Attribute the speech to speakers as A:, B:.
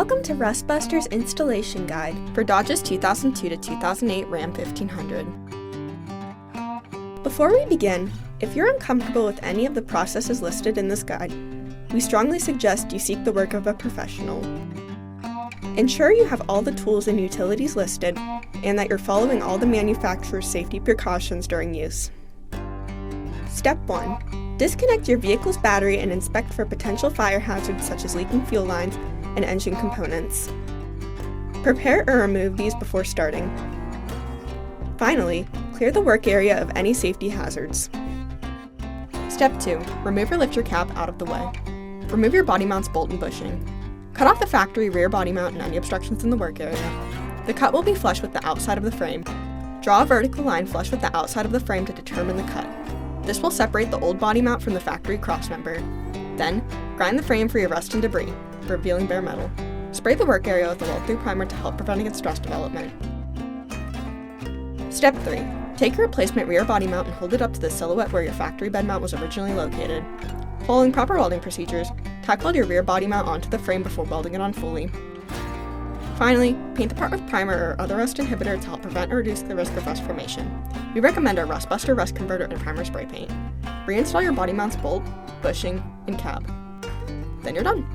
A: Welcome to Rustbuster's installation guide for Dodge's 2002 to 2008 Ram 1500. Before we begin, if you're uncomfortable with any of the processes listed in this guide, we strongly suggest you seek the work of a professional. Ensure you have all the tools and utilities listed and that you're following all the manufacturer's safety precautions during use. Step 1. Disconnect your vehicle's battery and inspect for potential fire hazards such as leaking fuel lines and engine components. Prepare or remove these before starting. Finally, clear the work area of any safety hazards. Step 2. Remove or lift your cap out of the way. Remove your body mount's bolt and bushing. Cut off the factory rear body mount and any obstructions in the work area. The cut will be flush with the outside of the frame. Draw a vertical line flush with the outside of the frame to determine the cut. This will separate the old body mount from the factory crossmember. Then, grind the frame for your rust and debris, revealing bare metal. Spray the work area with a weld-through primer to help prevent its stress development. Step 3. Take your replacement rear body mount and hold it up to the silhouette where your factory bed mount was originally located. Following proper welding procedures, tack weld your rear body mount onto the frame before welding it on fully. Finally, paint the part with primer or other rust inhibitor to help prevent or reduce the risk of rust formation. We recommend our Rustbuster Rust Converter and Primer Spray Paint. Reinstall your body mount's bolt, bushing, and cab. Then you're done.